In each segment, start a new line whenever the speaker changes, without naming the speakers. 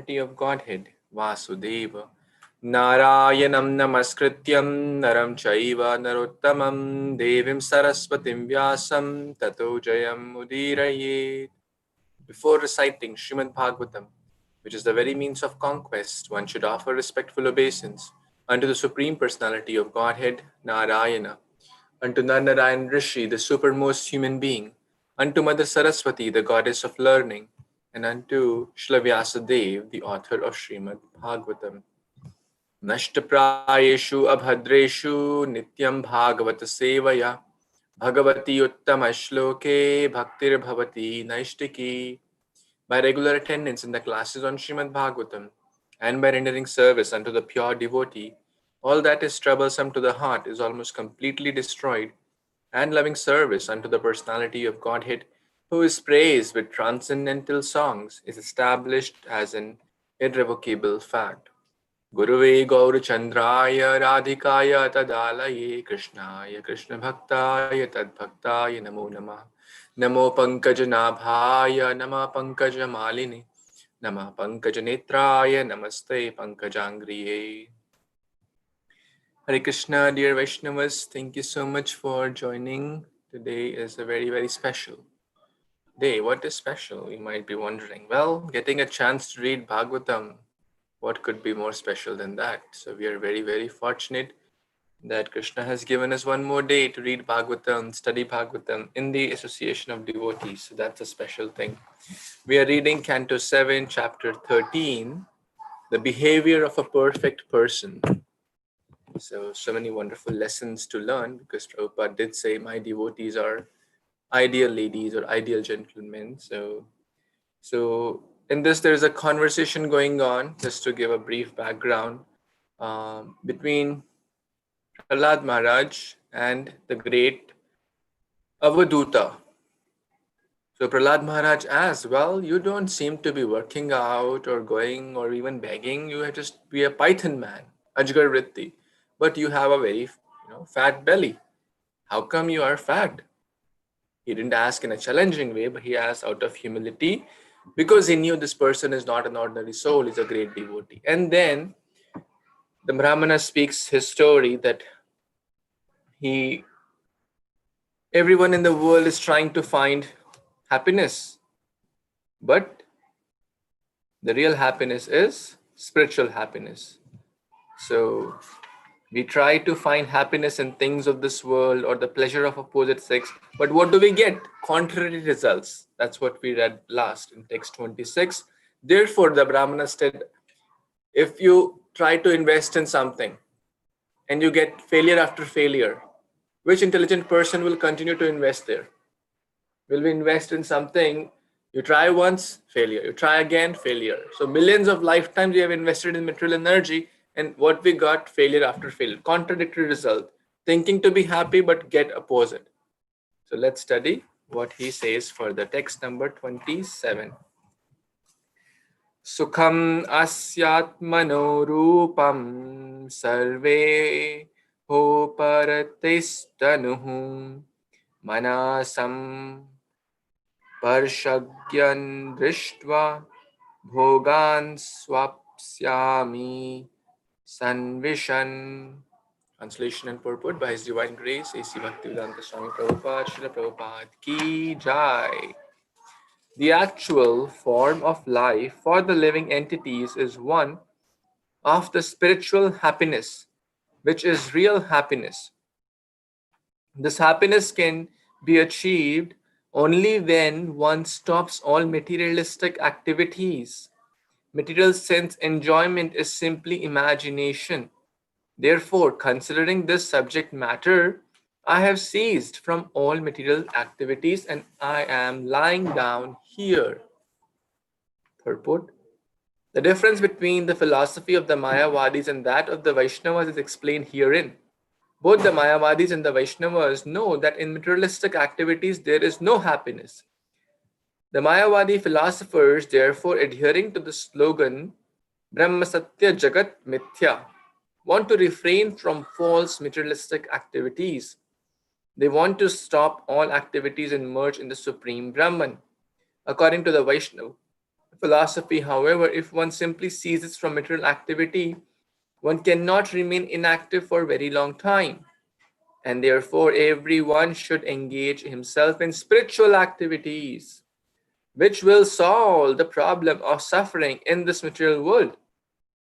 personality of Godhead, Vasudeva. Narayanam namaskrityam naram chaiva narottamam devim saraswatim vyasam tato jayam udirayet. Before reciting Śrīmad-Bhāgavatam, which is the very means of conquest, one should offer respectful obeisance unto the Supreme Personality of Godhead, Narayana, unto Narayan Rishi, the supermost human being, unto Mother Saraswati, the goddess of learning, and unto Srila Vyasadeva, the author of Śrīmad-Bhāgavatam. Nashtaprayeshu abhadreshu nityam bhagavata sevaya bhagavati uttama shloke bhaktir bhavati naishtiki. By regular attendance in the classes on Śrīmad-Bhāgavatam and by rendering service unto the pure devotee, all that is troublesome to the heart is almost completely destroyed, and loving service unto the personality of Godhead, who is praised with transcendental songs, is established as an irrevocable fact. Guruve Gaurachandraya Radhikaya Tadalaye Krishnaya Krishna Bhaktaya Tadbhaktaya Namo Namah. Namo Pankajanabhaya Nama Pankajamalini Nama Pankajanetraya Namaste Pankajangriye. Hare Krishna, dear Vaishnavas, thank you so much for joining. Today is a very, very special day. What is special, you might be wondering? Well, getting a chance to read Bhagavatam. What could be more special than that? So we are very, very fortunate that Krishna has given us one more day to read Bhagavatam, study Bhagavatam in the association of devotees. So that's a special thing. We are reading Canto 7, Chapter 13, the behavior of a perfect person. So many wonderful lessons to learn, because Prabhupada did say my devotees are ideal ladies or ideal gentlemen. So in this, there's a conversation going on, just to give a brief background, between Prahlad Maharaj and the great Avaduta. So Prahlad Maharaj asks, well, you don't seem to be working out or going or even begging. You have just be a python man, Ajgar Vritti, but you have a very fat belly. How come you are fat? He didn't ask in a challenging way, but he asked out of humility, because he knew this person is not an ordinary soul, he's a great devotee. And then the Brahmana speaks his story that everyone in the world is trying to find happiness, but the real happiness is spiritual happiness. So we try to find happiness in things of this world or the pleasure of opposite sex, but what do we get? Contrary results. That's what we read last in text 26. Therefore, the Brahmana said, if you try to invest in something and you get failure after failure, which intelligent person will continue to invest there? Will we invest in something, you try once, failure, you try again, failure. So millions of lifetimes we have invested in material energy, and what we got? Failure after failure, contradictory result, thinking to be happy but get opposite. So let's study what he says for the text number 27. Sukham asyatmano rupam sarve hoparatistanuhum manasam parshagyan drishtva bhogan swapsyami sanvishan. Translation and purport by His Divine Grace, A.C. Bhaktivedanta Swami Prabhupada, Srila Prabhupada Ki Jai. The actual form of life for the living entities is one of the spiritual happiness, which is real happiness. This happiness can be achieved only when one stops all materialistic activities. Material sense enjoyment is simply imagination. Therefore, considering this subject matter, I have ceased from all material activities and I am lying down here. Purport. The difference between the philosophy of the Mayavadis and that of the Vaishnavas is explained herein. Both the Mayavadis and the Vaishnavas know that in materialistic activities there is no happiness. The Mayavadi philosophers, therefore, adhering to the slogan Brahma Satya Jagat Mithya, want to refrain from false materialistic activities. They want to stop all activities and merge in the Supreme Brahman. According to the Vaishnava, philosophy, however, if one simply ceases from material activity, one cannot remain inactive for a very long time. And therefore, everyone should engage himself in spiritual activities, which will solve the problem of suffering in this material world.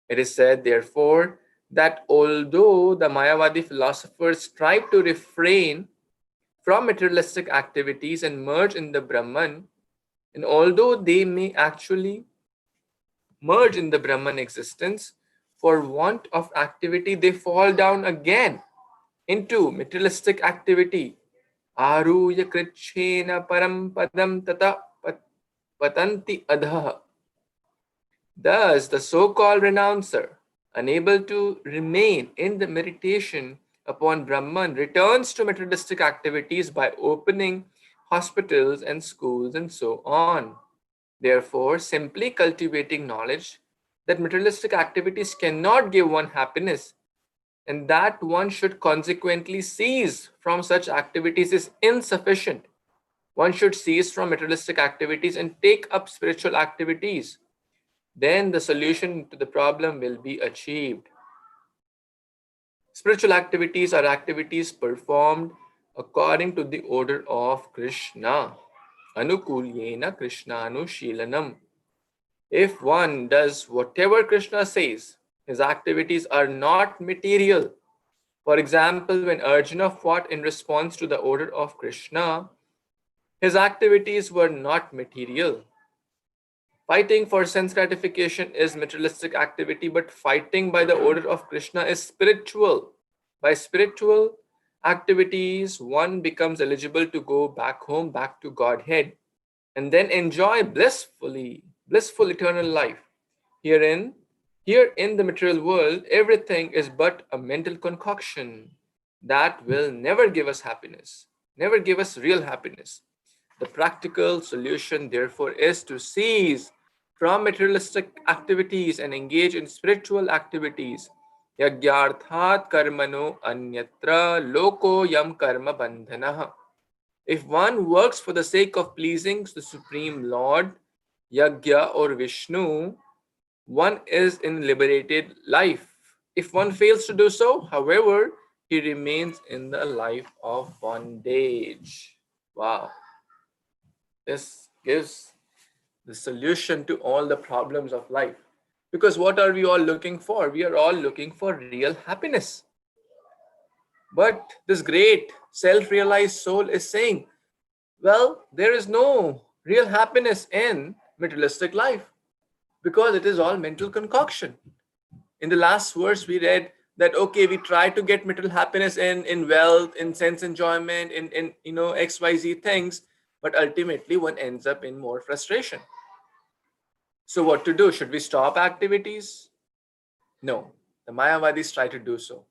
It is said, therefore, that although the Mayavadi philosophers strive to refrain from materialistic activities and merge in the Brahman, and although they may actually merge in the Brahman existence, for want of activity, they fall down again into materialistic activity. Aruya kritchena param padam tata patanti adha. Thus, the so-called renouncer, unable to remain in the meditation upon Brahman, returns to materialistic activities by opening hospitals and schools and so on. Therefore, simply cultivating knowledge that materialistic activities cannot give one happiness and that one should consequently cease from such activities is insufficient. One should cease from materialistic activities and take up spiritual activities. Then the solution to the problem will be achieved. Spiritual activities are activities performed according to the order of Krishna. Anukulyena Krishnanu. If one does whatever Krishna says, his activities are not material. For example, when Arjuna fought in response to the order of Krishna, his activities were not material. Fighting for sense gratification is materialistic activity, but fighting by the order of Krishna is spiritual. By spiritual activities, one becomes eligible to go back home, back to Godhead, and then enjoy blissful eternal life. Herein, here in the material world, everything is but a mental concoction that will never give us happiness, never give us real happiness. The practical solution, therefore, is to cease from materialistic activities and engage in spiritual activities. Yagyarthat karmano anyatra loko yam karma bandhanah. If one works for the sake of pleasing the Supreme Lord, Yagya or Vishnu, one is in liberated life. If one fails to do so, however, he remains in the life of bondage. Wow. This gives the solution to all the problems of life. Because what are we all looking for? We are all looking for real happiness. But this great self realized soul is saying, well, there is no real happiness in materialistic life because it is all mental concoction. In the last verse, we read that okay, we try to get material happiness in wealth, in sense enjoyment, in XYZ things, but ultimately one ends up in more frustration. So, what to do? Should we stop activities? No. The Mayavadis try to do so.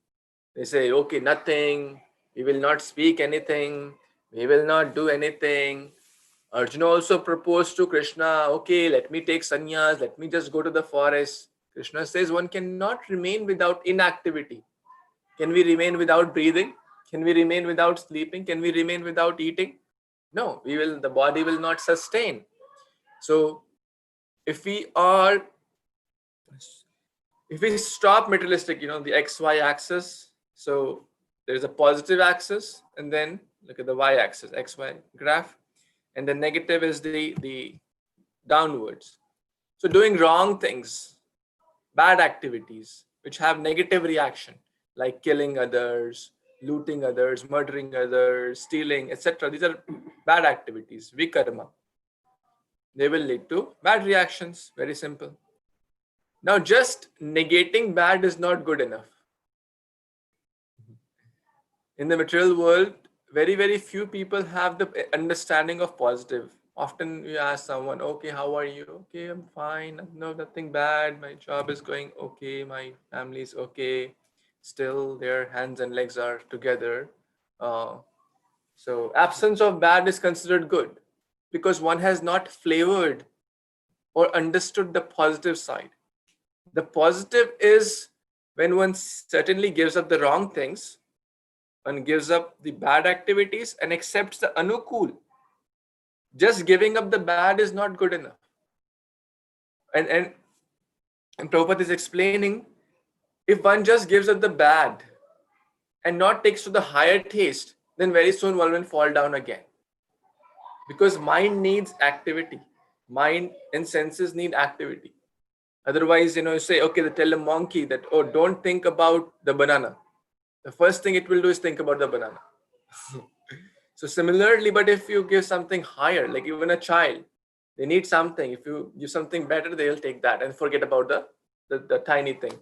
They say, okay, nothing, we will not speak anything, we will not do anything. Arjuna also proposed to Krishna, okay, let me take sannyas, let me just go to the forest. Krishna says one cannot remain without inactivity. Can we remain without breathing? Can we remain without sleeping? Can we remain without eating? No, the body will not sustain. So if we are if we stop materialistic, the XY axis, so there's a positive axis, and then look at the Y axis, XY graph, and the negative is the downwards. So doing wrong things, bad activities, which have negative reaction, like killing others, looting others, murdering others, stealing, etc. These are bad activities, vikarma. They will lead to bad reactions, very simple. Now, just negating bad is not good enough. In the material world, very, very few people have the understanding of positive. Often you ask someone, okay, how are you? Okay, I'm fine. No, nothing bad. My job is going okay. My family is okay. Still, their hands and legs are together. So, absence of bad is considered good because one has not flavored or understood the positive side. The positive is when one certainly gives up the wrong things, one gives up the bad activities and accepts the anukul. Just giving up the bad is not good enough. And Prabhupada is explaining, if one just gives up the bad and not takes to the higher taste, then very soon one will fall down again. Because mind needs activity. Mind and senses need activity. Otherwise, you say, okay, they tell a monkey that, oh, don't think about the banana. The first thing it will do is think about the banana. So similarly, but if you give something higher, like even a child, they need something. If you give something better, they'll take that and forget about the tiny thing.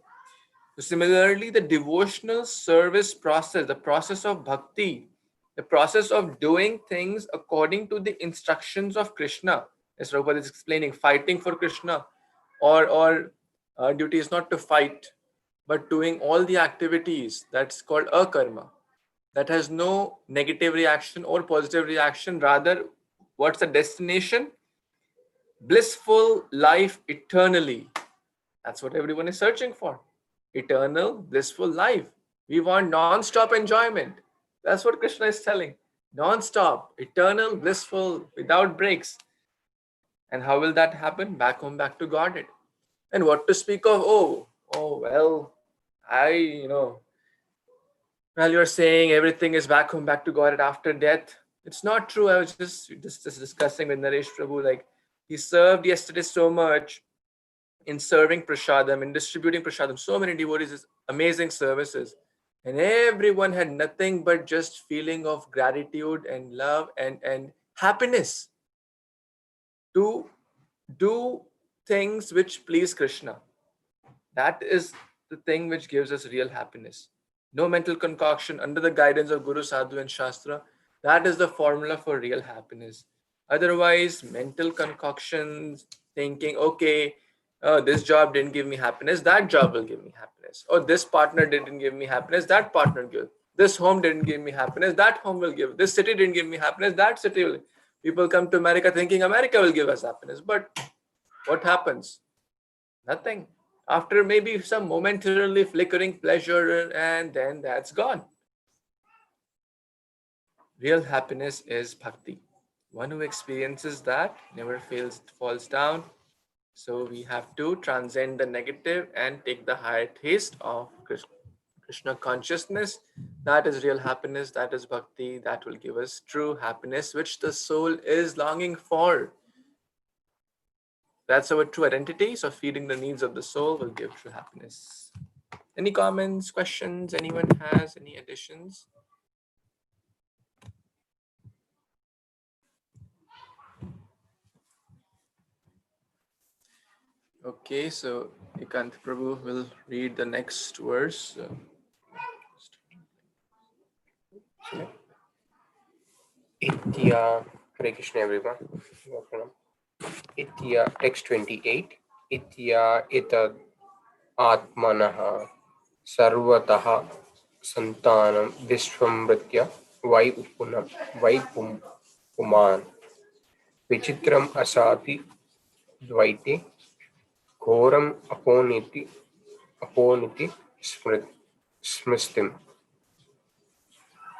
So similarly, the devotional service process, the process of bhakti, the process of doing things according to the instructions of Krishna, as Prabhupada is explaining, fighting for Krishna, or duty is not to fight, but doing all the activities, that's called akarma. That has no negative reaction or positive reaction. Rather, what's the destination? Blissful life eternally. That's what everyone is searching for. Eternal, blissful life. We want non-stop enjoyment. That's what Krishna is telling. Non-stop, eternal, blissful, without breaks. And how will that happen? Back home, back to Godhead. And what to speak of? Well, you're saying everything is back home, back to Godhead after death. It's not true. I was just discussing with Naresh Prabhu, like he served yesterday so much in serving prasadam, in distributing prasadam, so many devotees, amazing services. And everyone had nothing but just feeling of gratitude and love and happiness to do things which please Krishna. That is the thing which gives us real happiness. No mental concoction, under the guidance of Guru, Sadhu and Shastra. That is the formula for real happiness. Otherwise, mental concoctions, thinking, okay, this job didn't give me happiness, that job will give me happiness. Or this partner didn't give me happiness, that partner will. This home didn't give me happiness, that home will give. This city didn't give me happiness, that city will. People come to America thinking America will give us happiness. But what happens? Nothing. After maybe some momentarily flickering pleasure, and then that's gone. Real happiness is bhakti. One who experiences that never falls down. So we have to transcend the negative and take the higher taste of Krishna consciousness. That is real happiness. That is bhakti. That will give us true happiness, which the soul is longing for. That's our true identity. So feeding the needs of the soul will give true happiness. Any comments, questions? Anyone has any additions? Okay, so Ekant Prabhu will read the next verse.
Itya, Hare Krishna everyone. Itya, text 28. Itya itad atmanaha sarvataha santanam vishwamritya puman vichitram asati dvaite ghoram aponiti smristim.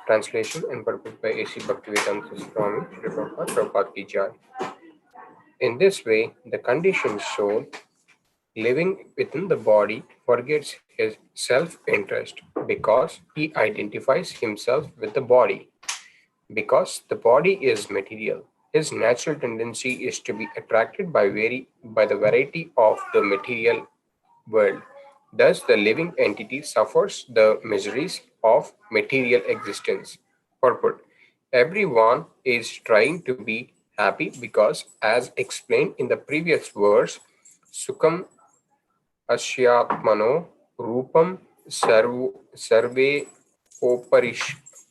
Translation and purport by A.C. Bhaktivedanta Swami Srila Prabhupada Ki Jai. In this way, the conditioned soul living within the body forgets his self-interest because he identifies himself with the body. Because the body is material, his natural tendency is to be attracted by the variety of the material world. Thus, the living entity suffers the miseries of material existence. Purport: everyone is trying to be happy because, as explained in the previous verse, Sukham Ashyatmano Rupam Sarve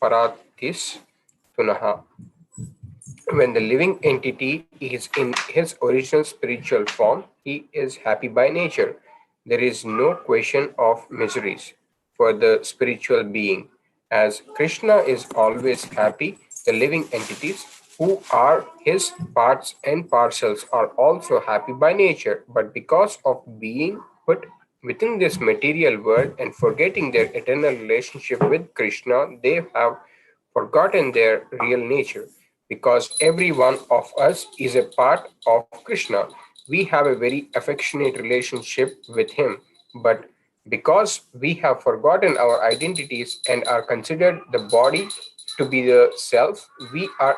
Paratis Tunaha. When the living entity is in his original spiritual form, he is happy by nature. There is no question of miseries for the spiritual being. As Krishna is always happy, the living entities who are his parts and parcels are also happy by nature. But because of being put within this material world and forgetting their eternal relationship with Krishna, they have forgotten their real nature. Because every one of us is a part of Krishna, we have a very affectionate relationship with him. But because we have forgotten our identities and are considered the body to be the self, we are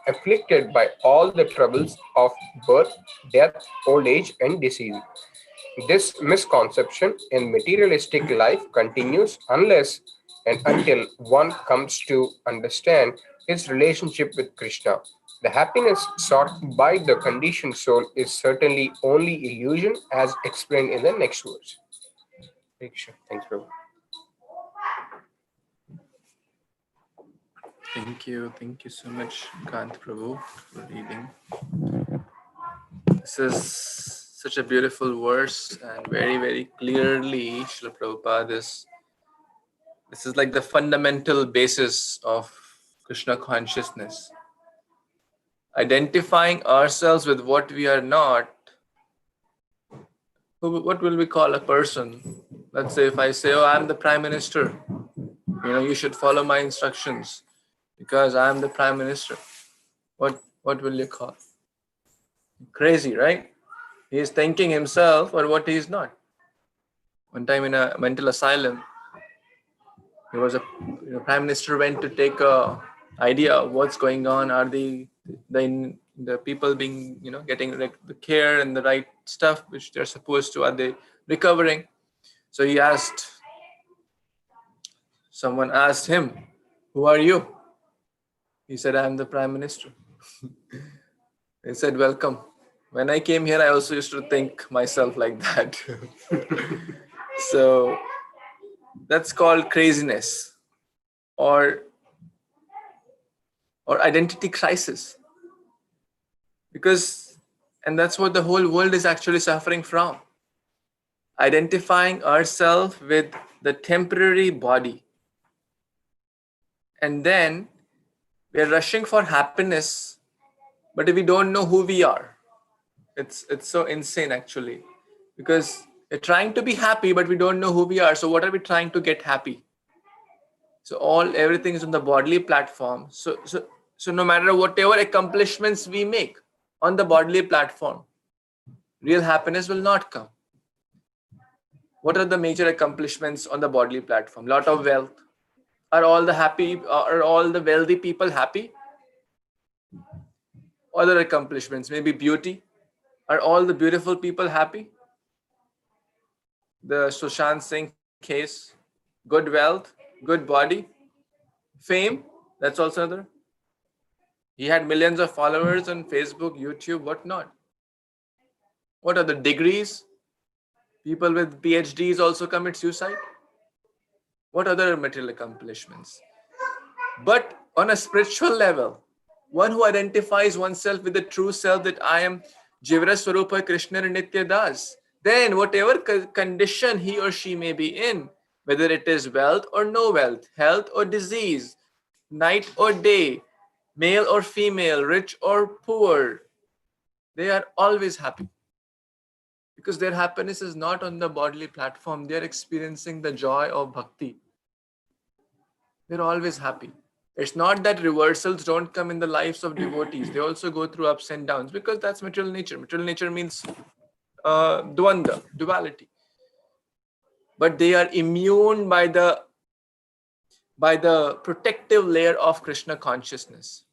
afflicted by all the troubles of birth, death, old age, and disease. This misconception in materialistic life continues unless and until one comes to understand his relationship with Krishna. The happiness sought by the conditioned soul is certainly only illusion, as explained in the next verse. Thanks, Prabhu.
Thank you. Thank you so much, Kant Prabhu, for reading. This is such a beautiful verse, and very, very clearly, Srila Prabhupada this is like the fundamental basis of Krishna consciousness. Identifying ourselves with what we are not. What will we call a person? Let's say if I say, oh, I'm the Prime Minister, you should follow my instructions because I'm the Prime Minister. What will you call? Crazy, right? He is thinking himself or what he is not. One time in a mental asylum, he was a Prime Minister went to take a idea of what's going on. Are the people being getting like the care and the right stuff which they're supposed to? Are they recovering? So someone asked him, who are you? He said, I'm the Prime Minister. He said, welcome. When I came here, I also used to think myself like that. So that's called craziness or identity crisis. And that's what the whole world is actually suffering from. Identifying ourselves with the temporary body. And then we're rushing for happiness, but if we don't know who we are, it's so insane actually. Because we're trying to be happy, but we don't know who we are. So what are we trying to get happy? So everything is on the bodily platform. So no matter whatever accomplishments we make on the bodily platform, real happiness will not come. What are the major accomplishments on the bodily platform? Lot of wealth. Are all the wealthy people happy? Other accomplishments, maybe beauty. Are all the beautiful people happy? The Sushant Singh case, good wealth, good body, fame, that's also another. He had millions of followers on Facebook, YouTube, whatnot. What are the degrees? People with PhDs also commit suicide. What other material accomplishments? But on a spiritual level, one who identifies oneself with the true self that I am Jivara Swarupa Krishna Nitya Das, then whatever condition he or she may be in, whether it is wealth or no wealth, health or disease, night or day, male or female, rich or poor, they are always happy. Because their happiness is not on the bodily platform. They are experiencing the joy of bhakti. They're always happy. It's not that reversals don't come in the lives of devotees. They also go through ups and downs because that's material nature. Material nature means dvanda, duality. But they are immune by the protective layer of Krishna consciousness.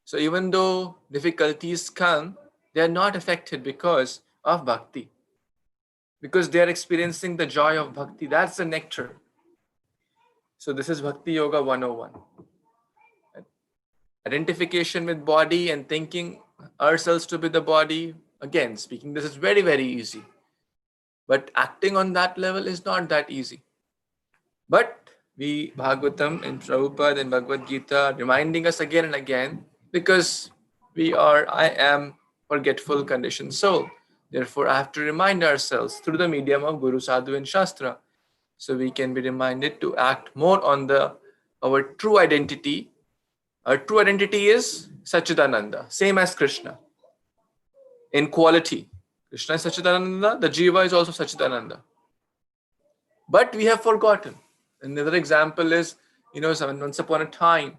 So even though difficulties come, they are not affected because of bhakti. Because they are experiencing the joy of bhakti. That's the nectar. So this is Bhakti Yoga 101. Identification with body and thinking ourselves to be the body. Again, speaking, this is very, very easy. But acting on that level is not that easy. But we, Bhagavatam and Prabhupada and Bhagavad Gita, reminding us again and again, because I am forgetful conditioned soul. Therefore, I have to remind ourselves through the medium of Guru, Sadhu and Shastra. So we can be reminded to act more on our true identity. Our true identity is Sachidananda, same as Krishna. In quality, Krishna is Sachidananda, the Jiva is also Sachidananda. But we have forgotten. Another example is, once upon a time,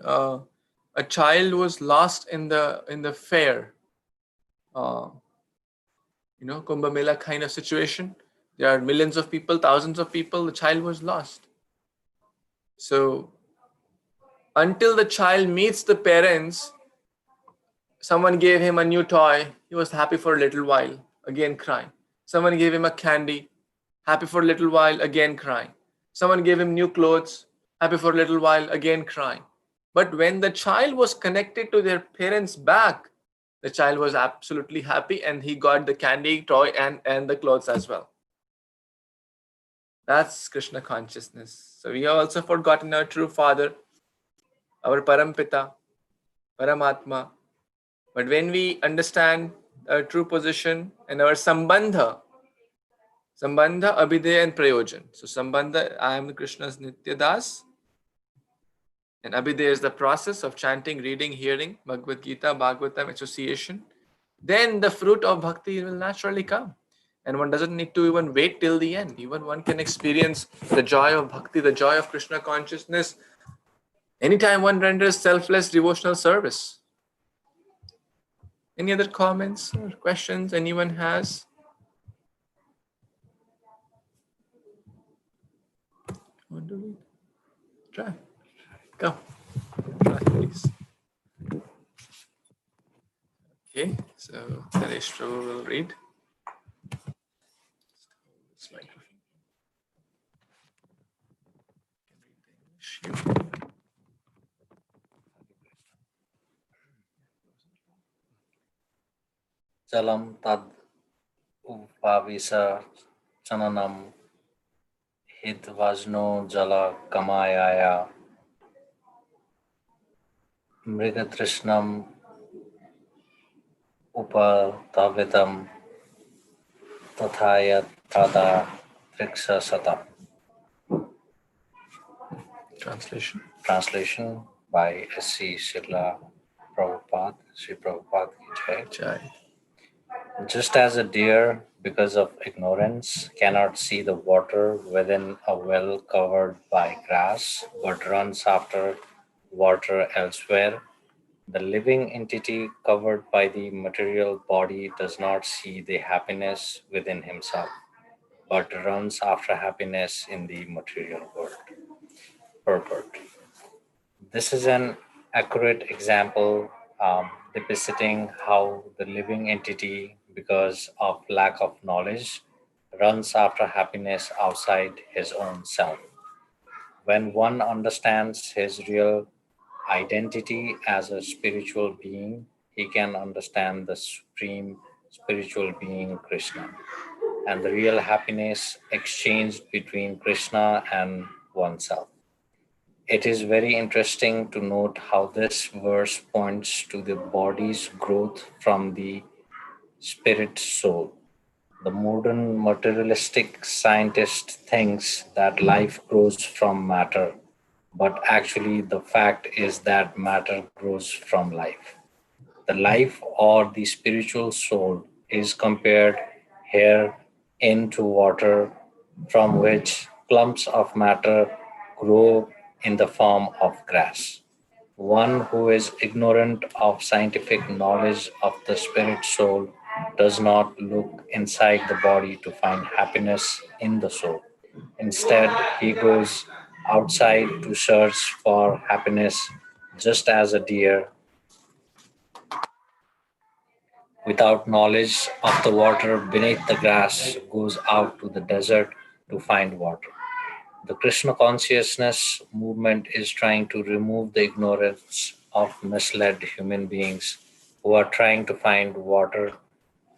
a child was lost in the fair. Kumbh Mela kind of situation. There are millions of people, thousands of people, the child was lost. So until the child meets the parents, someone gave him a new toy, he was happy for a little while, again crying. Someone gave him a candy, happy for a little while, again crying. Someone gave him new clothes, happy for a little while, again crying. But when the child was connected to their parents' back, the child was absolutely happy and he got the candy, toy, and the clothes as well. That's Krishna consciousness. So we have also forgotten our true father, our Parampita, Paramatma. But when we understand our true position and our Sambandha, Abhideya and Prayojan. So Sambandha, I am Krishna's Nitya Das. And Abhideya is the process of chanting, reading, hearing, Bhagavad Gita, Bhagavatam, association. Then the fruit of bhakti will naturally come. And one doesn't need to even wait till the end. Even one can experience the joy of bhakti, the joy of Krishna consciousness, anytime one renders selfless devotional service. Any other comments or questions anyone has? Want to read? Try. Go. Try, please. Okay, so Naresh Prabhu will read. This microphone. Can read the English.
Jalam tad upavisa chananam hidvajno jala kamayaya mrigatrishnam upatavitam tathaya tada triksha sata. Translation by S.C. Srila Prabhupada, Sri Prabhupada ki Jai. Just as a deer, because of ignorance, cannot see the water within a well covered by grass, but runs after water elsewhere, the living entity covered by the material body does not see the happiness within himself, but runs after happiness in the material world. Purport. This is an accurate example depicting how the living entity, because of lack of knowledge, runs after happiness outside his own self. When one understands his real identity as a spiritual being, he can understand the supreme spiritual being Krishna and the real happiness exchanged between Krishna and oneself. It is very interesting to note how this verse points to the body's growth from the spirit soul. The modern materialistic scientist thinks that life grows from matter, but actually the fact is that matter grows from life. The life or the spiritual soul is compared here into water from which clumps of matter grow in the form of grass. One who is ignorant of scientific knowledge of the spirit soul does not look inside the body to find happiness in the soul. Instead, he goes outside to search for happiness, just as a deer, without knowledge of the water beneath the grass, goes out to the desert to find water. The Krishna consciousness movement is trying to remove the ignorance of misled human beings who are trying to find water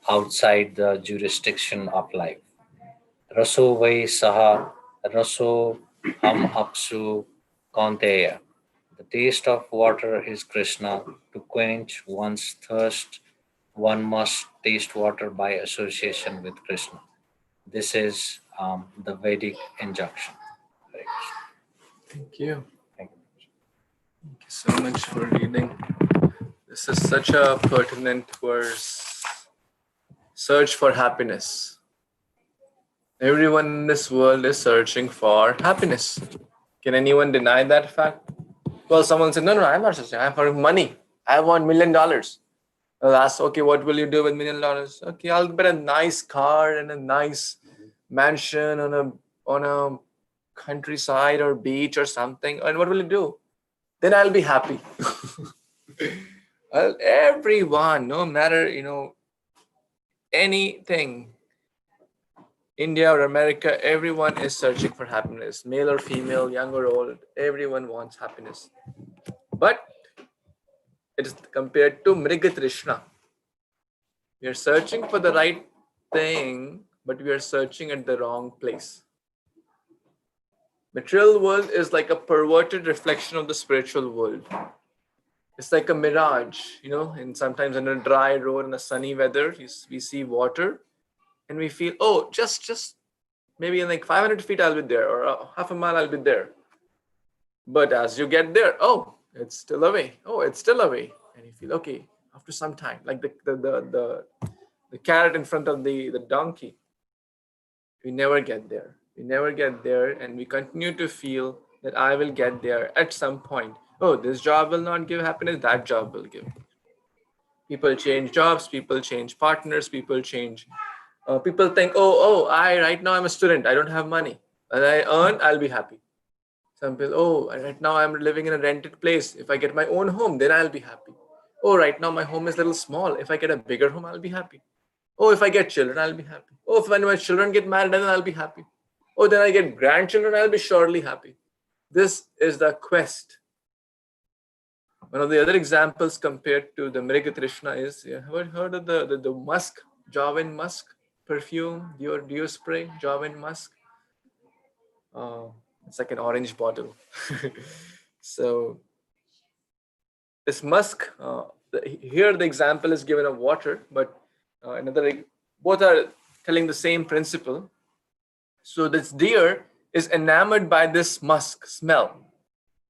outside the jurisdiction of life. Raso vai saha, raso ham apsu kaunteya. The taste of water is Krishna. To quench one's thirst, one must taste water by association with Krishna. This is the Vedic injunction.
Thank you.
Thank you.
Thank you so much for reading. This is such a pertinent verse. Search for happiness. Everyone in this world is searching for happiness. Can anyone deny that fact? Well, someone said, no, I'm not searching. I'm for money. I want $1 million. I'll ask, okay, what will you do with $1 million? Okay, I'll get a nice car and a nice mansion on a countryside or beach or something. And what will you do? Then I'll be happy. Well, everyone, no matter anything, India or America, everyone is searching for happiness, male or female, young or old. Everyone wants happiness, but it is compared to Mrigatrishna. We are searching for the right thing, but we are searching at the wrong place. Material world is like a perverted reflection of the spiritual world. It's like a mirage, and sometimes on a dry road in a sunny weather, we see water and we feel, oh, just maybe in like 500 feet I'll be there, or half a mile I'll be there. But as you get there, oh, it's still away. Oh, it's still away. And you feel, okay, after some time, like the carrot in front of the donkey. We never get there. We never get there, and we continue to feel that I will get there at some point. Oh, this job will not give happiness, that job will give. People change jobs, people change partners, people change. People think, I right now I'm a student, I don't have money. When I earn, I'll be happy. Some people, right now I'm living in a rented place. If I get my own home, then I'll be happy. Oh, right now my home is a little small. If I get a bigger home, I'll be happy. Oh, if I get children, I'll be happy. Oh, if when my children get married, then I'll be happy. Oh, then I get grandchildren, I'll be surely happy. This is the quest. One of the other examples compared to the Mrigatrishna is, you ever heard of the musk, Javan musk perfume, Dior spray, Javan musk? It's like an orange bottle. So this musk, here the example is given of water, but both are telling the same principle. So this deer is enamored by this musk smell,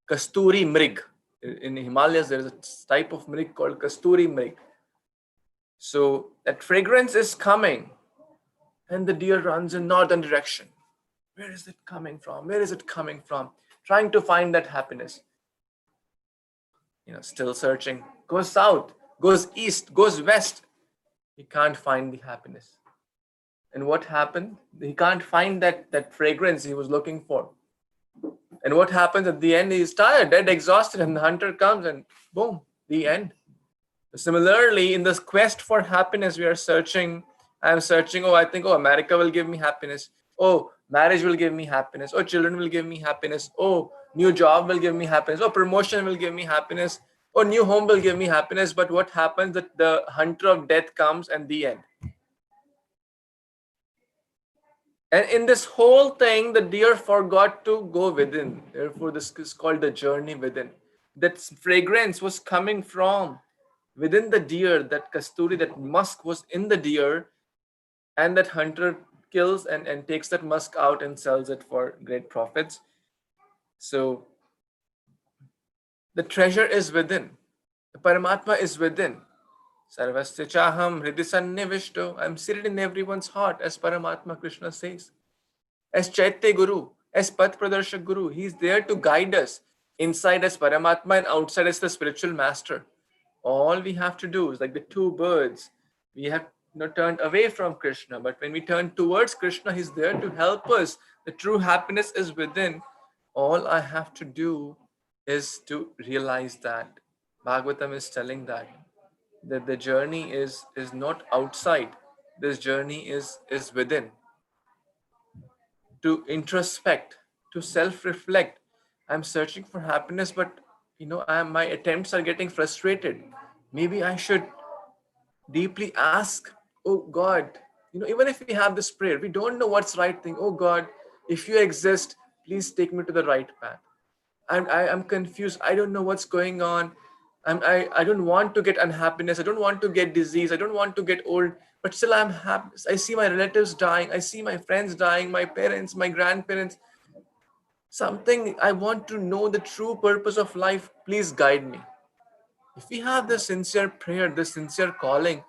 Kasturi Mrig. In the Himalayas, there is a type of mrig called Kasturi Mrig. So that fragrance is coming, and the deer runs in northern direction. Where is it coming from? Where is it coming from? Trying to find that happiness. Still searching. Goes south, goes east, goes west. He can't find the happiness. And what happened? He can't find that fragrance he was looking for. And what happens at the end? He's tired, dead, exhausted, and the hunter comes and boom, the end. Similarly, in this quest for happiness, we are searching. I'm searching, I think, America will give me happiness. Oh, marriage will give me happiness. Oh, children will give me happiness. Oh, new job will give me happiness. Oh, promotion will give me happiness. Oh, new home will give me happiness. But what happens? That the hunter of death comes and the end. And in this whole thing, the deer forgot to go within. Therefore, this is called the journey within. That fragrance was coming from within the deer, that kasturi, that musk was in the deer, and that hunter kills and takes that musk out and sells it for great profits. So the treasure is within. The Paramatma is within. Sarvasya chaham hridisannivishto. I'm seated in everyone's heart, as Paramatma Krishna says. As Chaitya Guru, as Path Pradarshak Guru, he's there to guide us. Inside as Paramatma and outside as the spiritual master. All we have to do is like the two birds. We have turned away from Krishna, but when we turn towards Krishna, he's there to help us. The true happiness is within. All I have to do is to realize that. Bhagavatam is telling that the journey is not outside. This journey is within. To introspect, to self-reflect. I'm searching for happiness, but my attempts are getting frustrated. Maybe I should deeply ask, oh God, even if we have this prayer, we don't know what's right thing. Oh God, if you exist, please take me to the right path. I'm confused. I don't know what's going on. I don't want to get unhappiness. I don't want to get disease. I don't want to get old, but still I'm happy. I see my relatives dying. I see my friends dying, my parents, my grandparents. Something I want to know the true purpose of life. Please guide me. If we have this sincere prayer, this sincere calling,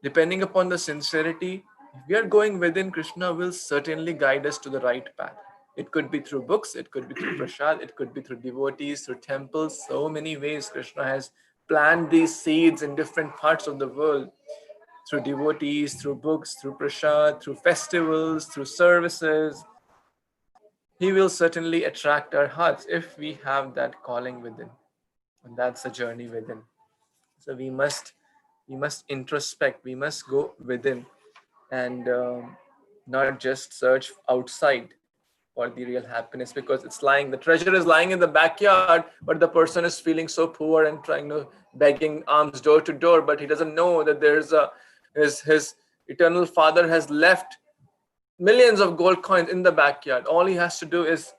depending upon the sincerity, if we are going within, Krishna will certainly guide us to the right path. It could be through books, it could be through prasad, it could be through devotees, through temples. So many ways Krishna has plant these seeds in different parts of the world through devotees, through books, through prasad, through festivals, through services, He will certainly attract our hearts if we have that calling within. And that's a journey within. So we must introspect, we must go within and not just search outside for the real happiness, because it's lying, the treasure is lying in the backyard, but the person is feeling so poor and trying to begging alms door to door, but he doesn't know that there's a his eternal father has left millions of gold coins in the backyard. All he has to do is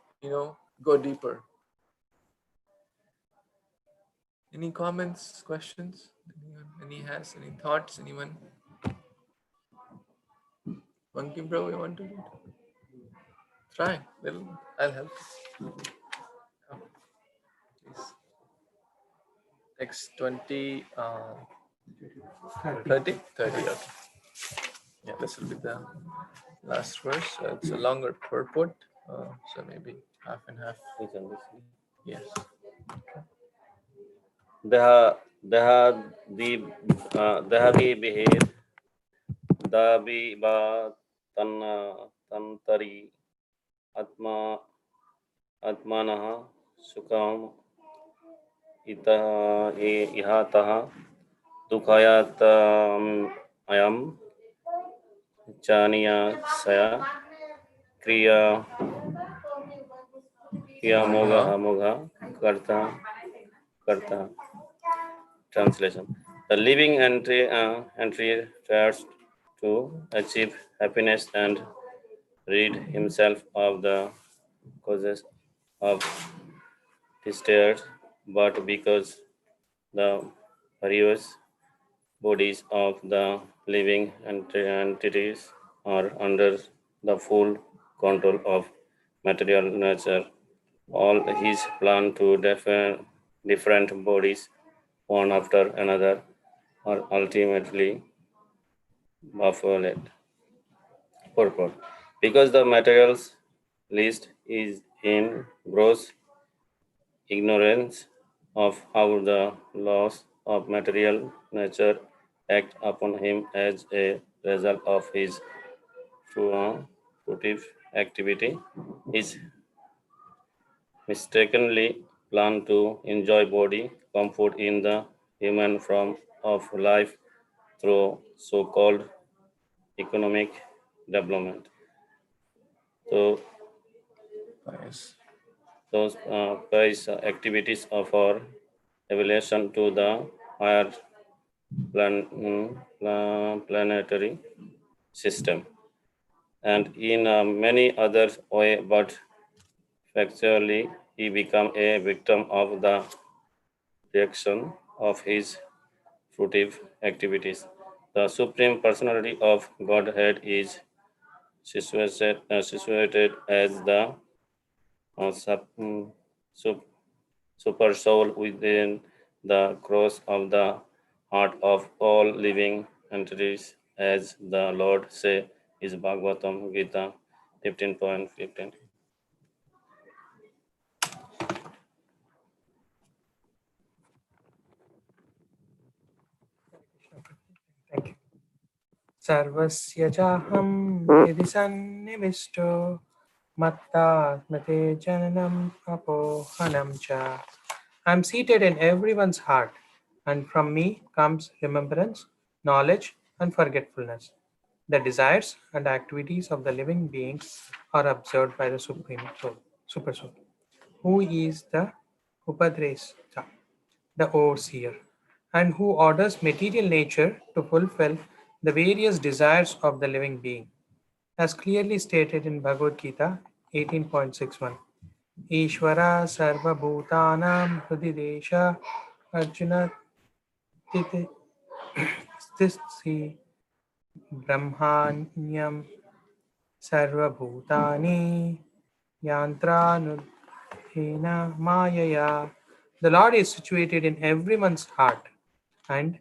go deeper. Any comments, questions? Any thoughts? Anyone? Monkey bro, you want to read? Try. I'll help. Come, please. Text 20, 30? 30, okay. Yeah, this will be the last verse. It's a longer purport, so maybe half and half. Yes.
Dehavi Behid Dabi Ba Tantari Atmanaha Sukam Ihataha Dukhayat Ayam Chaniya Saya Kriya Mogha Karta. Translation: the living entry tries to achieve happiness and rid himself of the causes of distress, but because the various bodies of the living entities are under the full control of material nature, all his plan to different bodies, one after another, are ultimately baffled. Purport. Because the materials list is in gross ignorance of how the laws of material nature act upon him as a result of his fruitive activity, is mistakenly planned to enjoy body comfort in the human form of life through so-called economic development. So those pious activities of our evolution to the higher planetary system, and in many other way, but factually he became a victim of the reaction of his fruitive activities. The Supreme Personality of Godhead is situated as the super soul within the cross of the heart of all living entities, as the Lord say is Bhagavatam Gita 15.15.
Thank you. Sarvasya jaham yadi sannivishto mattatmate jananam apohanam cha. I am seated in everyone's heart, and from me comes remembrance, knowledge, and forgetfulness. The desires and activities of the living beings are observed by the Supreme Soul, Super Soul, who is the Upadresha, the overseer, and who orders material nature to fulfill the various desires of the living being, as clearly stated in Bhagavad Gita 18.61. Ishvara sarva bhutanam hridesha arjuna stisi brahmanyam sarva bhutani yantranudhena mayaya. The Lord is situated in everyone's heart, and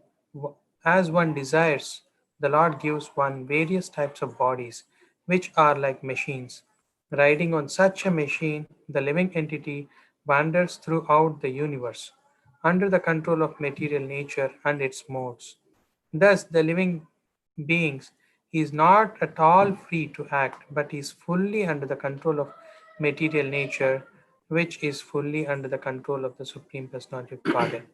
as one desires, the Lord gives one various types of bodies, which are like machines. Riding on such a machine, the living entity wanders throughout the universe.
under the control of material nature and its modes. Thus, the living beings is not at all free to act, but is fully under the control of material nature, which is fully under the control of the Supreme Personality of Godhead.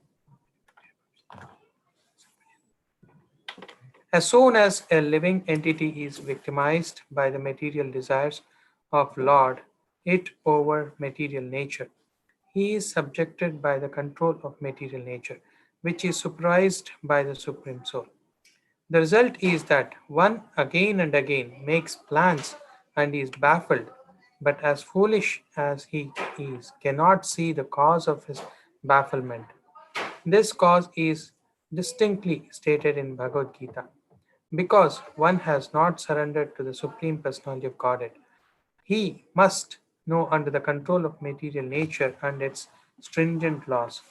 As soon as a living entity is victimized by the material desires of Lord, it over material nature, he is subjected by the control of material nature, which is supervised by the Supreme Soul. The result is that one again and again makes plans and is baffled, but as foolish as he is, cannot see the cause of his bafflement. This cause is distinctly stated in Bhagavad Gita. Because one has not surrendered to the Supreme Personality of Godhead, he must know under the control of material nature and its stringent laws.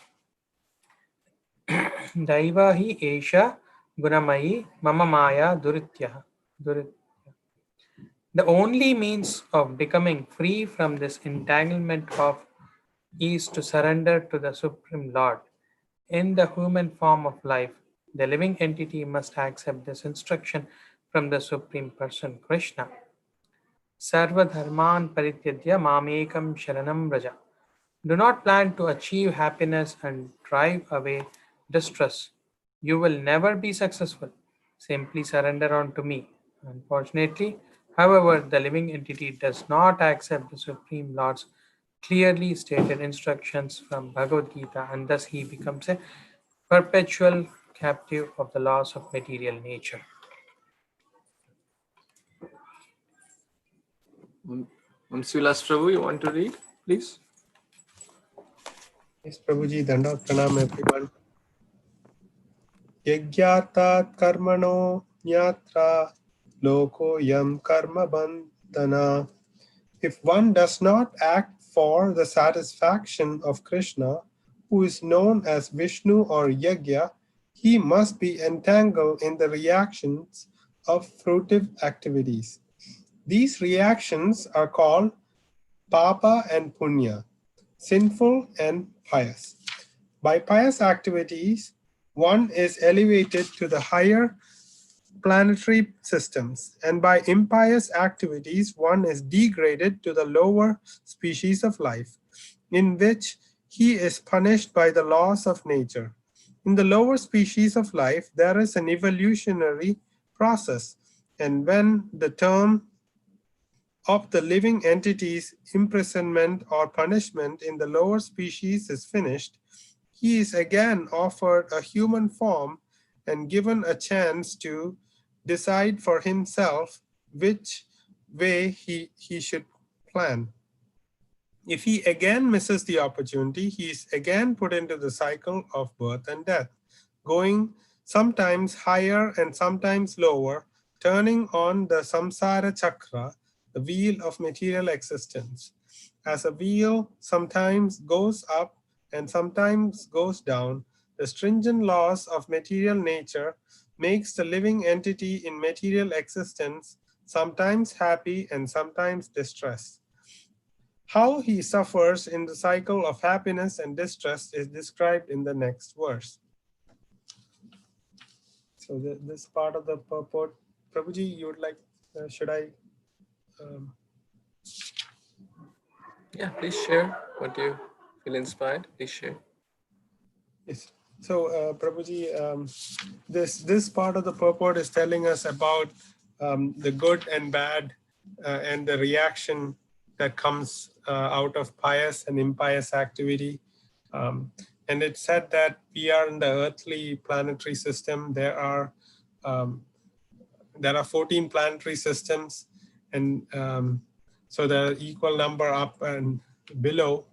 Daiva hi esha gunamayi mama maya duritya. The only means of becoming free from this entanglement of is to surrender to the Supreme Lord. In the human form of life, the living entity must accept this instruction from the Supreme Person, Krishna. Sarva dharman parityajya mamekam sharanam raja. Do not plan to achieve happiness and drive away distress. You will never be successful. Simply surrender unto me. Unfortunately, however, the living entity does not accept the Supreme Lord's clearly stated instructions from Bhagavad Gita, and thus he becomes a perpetual captive of the laws of material nature.
Srilas Prabhu, you want to read, please?
Yes, Prabhuji, Dandavat Pranam, everyone. Yagyartat karmano nyatra loko yam karma bandhana. If one does not act for the satisfaction of Krishna, who is known as Vishnu or Yagya, he must be entangled in the reactions of fruitive activities. These reactions are called papa and punya, sinful and pious. By pious activities, one is elevated to the higher planetary systems, and by impious activities, one is degraded to the lower species of life, in which he is punished by the laws of nature. In the lower species of life, there is an evolutionary process, and when the term of the living entity's imprisonment or punishment in the lower species is finished, he is again offered a human form and given a chance to decide for himself which way he should plan. If he again misses the opportunity, he is again put into the cycle of birth and death, going sometimes higher and sometimes lower, turning on the samsara chakra, the wheel of material existence. As a wheel sometimes goes up and sometimes goes down, the stringent laws of material nature makes the living entity in material existence sometimes happy and sometimes distressed. How he suffers in the cycle of happiness and distress is described in the next verse. So this part of the purport, Prabhuji, you would like, should I?
Yeah, please share what you feel inspired. Please share.
Yes. So, Prabhuji, this part of the purport is telling us about the good and bad and the reaction that comes out of pious and impious activity. And it said that we are in the earthly planetary system. There are 14 planetary systems, and so the equal number up and below.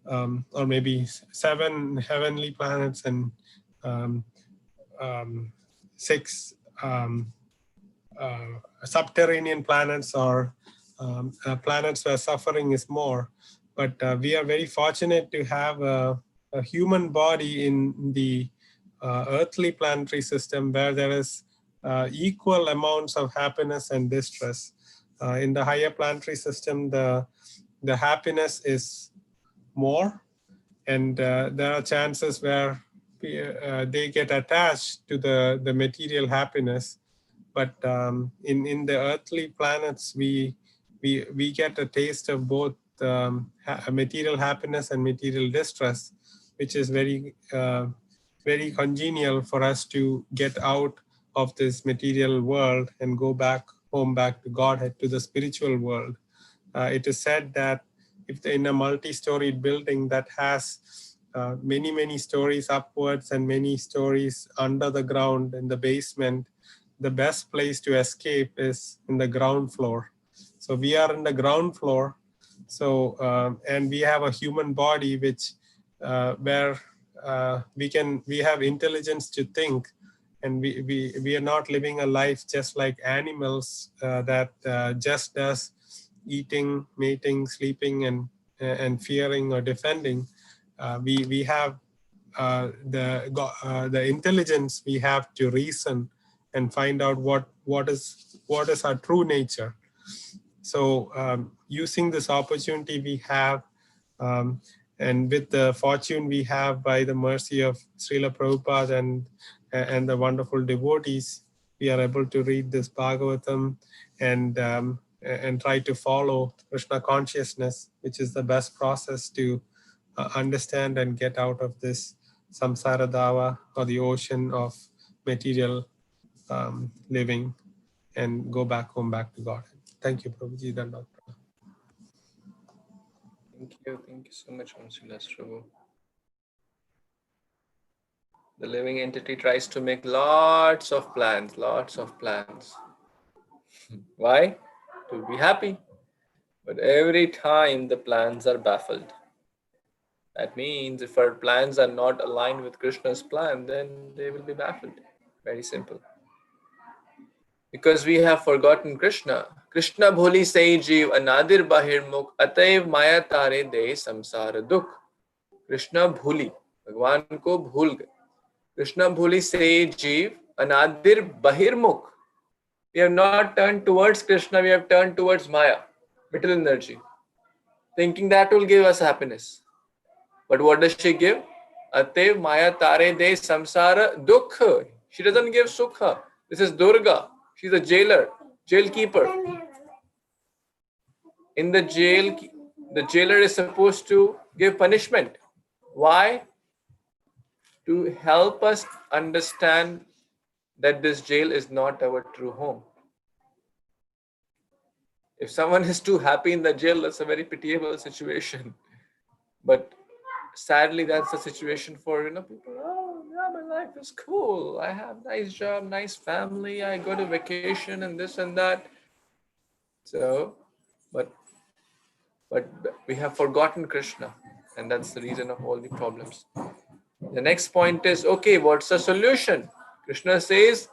Or maybe 7 heavenly planets and 6 subterranean planets, or planets where suffering is more. But we are very fortunate to have a human body in the earthly planetary system, where there is equal amounts of happiness and distress. In the higher planetary system, the happiness is more, and there are chances where they get attached to the material happiness. But in the earthly planets, we get a taste of both material happiness and material distress, which is very very congenial for us to get out of this material world and go back home, back to Godhead, to the spiritual world. It is said that if in a multi-storied building that has many stories upwards and many stories under the ground in the basement, the best place to escape is in the ground floor. So we are in the ground floor. So and we have a human body which where we have intelligence to think, and we are not living a life just like animals that just does eating, mating, sleeping, and fearing or defending. We have the intelligence. We have to reason and find out what is our true nature. So using this opportunity we have, and with the fortune we have by the mercy of Srila Prabhupada and the wonderful devotees, we are able to read this Bhagavatam and try to follow Krishna consciousness, which is the best process to understand and get out of this samsara dava, or the ocean of material living, and go back home, back to God. Thank you, Prabhuji. Dandavad.
Thank you so much, Monsilas Prabhu. The living entity tries to make lots of plans. Why? To be happy. But every time the plans are baffled. That means if our plans are not aligned with Krishna's plan, then they will be baffled. Very simple. Because we have forgotten Krishna. Krishna bholi sai jeev anadir bahir mukh ataiv maya tare de samsara dukh. Krishna bhuli. Bhagwan ko bhul gaye. Krishna bhuli say jeev anadir bahirmukh. We have not turned towards Krishna, we have turned towards Maya, vital energy, thinking that will give us happiness. But what does she give? Atev Maya tare de samsara dukh. She doesn't give sukha. This is Durga. She's a jailer, jailkeeper. In the jail, the jailer is supposed to give punishment. Why? To help us understand that this jail is not our true home. If someone is too happy in the jail, that's a very pitiable situation. But sadly, that's the situation for people. Oh, yeah, my life is cool. I have nice job, nice family. I go to vacation and this and that. So, but we have forgotten Krishna, and that's the reason of all the problems. The next point is, okay, what's the solution? Krishna says,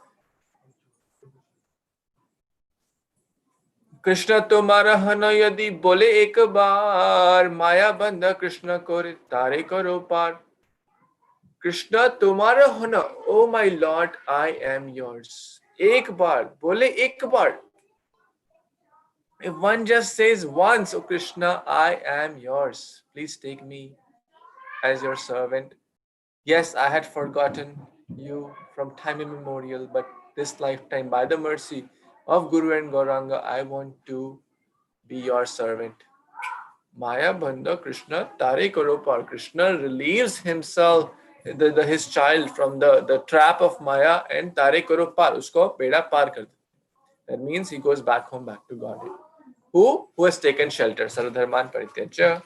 Krishna तुम्हारा हन यदि बोले एक बार माया बंध कृष्ण को तारे करो पार कृष्ण तुम्हारा हन oh my Lord I am yours एक बार बोले एक बार if one just says once oh Krishna I am yours please take me as your servant yes I had forgotten you from time immemorial but this lifetime by the mercy of Guru and Gauranga I want to be your servant. Maya Bandha Krishna Tare Karopar. Krishna relieves himself, his child from the trap of Maya and Tare Karopar. Usko peda par kar. That means he goes back home, back to Godhead. Who has taken shelter? Sarvadharman Parityaja.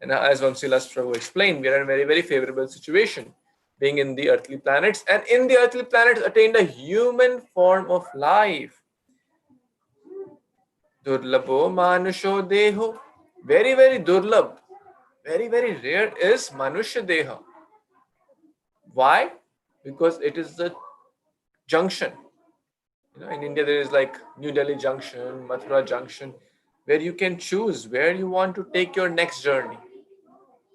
And as Vansilas Prabhu explained, we are in a very, very favorable situation, being in the earthly planets, and in the earthly planets attained a human form of life. Durlabho manusho deho. Very, very durlabh, very, very rare is Manushya Deha. Why? Because it is the junction. In India there is like New Delhi Junction, Mathura Junction, where you can choose where you want to take your next journey.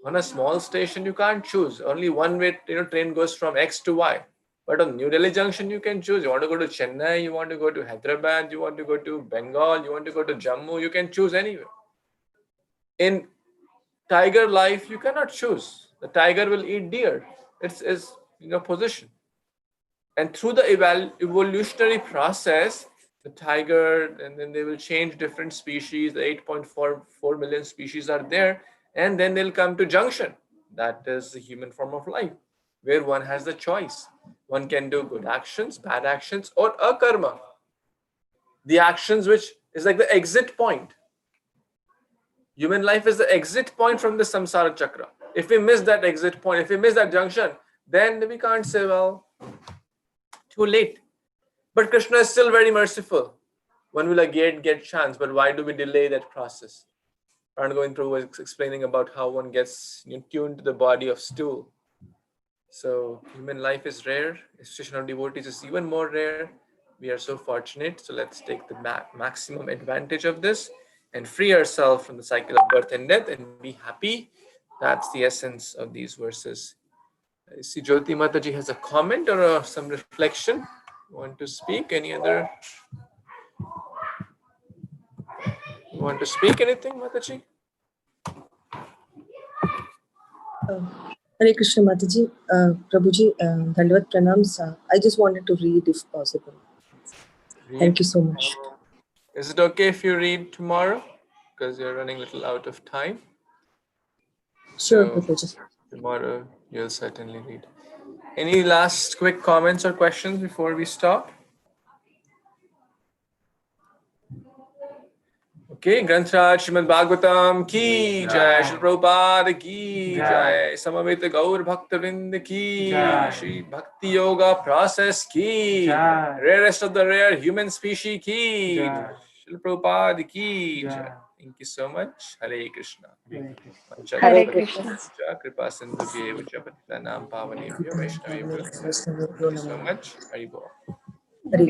On a small station you can't choose. Only one way train goes from X to Y. But on New Delhi Junction you can choose. You want to go to Chennai, you want to go to Hyderabad, you want to go to Bengal, you want to go to Jammu, you can choose anywhere. In Tiger life, you cannot choose. The tiger will eat deer. It's position. And through the evolutionary process, the tiger, and then they will change different species. The 8.44 million species are there, and then they'll come to junction. That is the human form of life, where one has the choice. One can do good actions, bad actions, or akarma. The actions which is like the exit point. Human life is the exit point from the samsara chakra. If we miss that exit point, if we miss that junction, then we can't say, well, too late. But Kṛṣṇa is still very merciful. One will again get chance, but why do we delay that process? Going through was explaining about how one gets tuned to the body of stool. So human life is rare. Association of devotees is even more rare. We are so fortunate. So let's take the maximum advantage of this and free ourselves from the cycle of birth and death and be happy. That's the essence of these verses. I see Jyoti Mataji has a comment or some reflection. Want to speak? Any other? You want to speak anything, Mataji?
Hare Krishna Mataji, Prabhuji, Dandavat Pranams. I just wanted to read if possible. Thank you so much.
Is it okay if you read tomorrow? Because you're running a little out of time.
Sure,
So
Prabhuji.
tomorrow you'll certainly read. Any last quick comments or questions before we stop? Okay, Granth-raj Śrīmad-Bhāgavatam ki jai, Srila Prabhupada ki jai, Samaveta Gaur Bhakta Vrinda ki, Shri Bhakti Yoga Process ki, rarest of the rare human species ki, Srila Prabhupada ki jai. Thank you so much. Hare Krishna.
Hare Krishna.
Kripa sindhubhyev cha patitanam pavanebhyo vaishnavebhyo. Thank you so much. Hare Bol.
Hare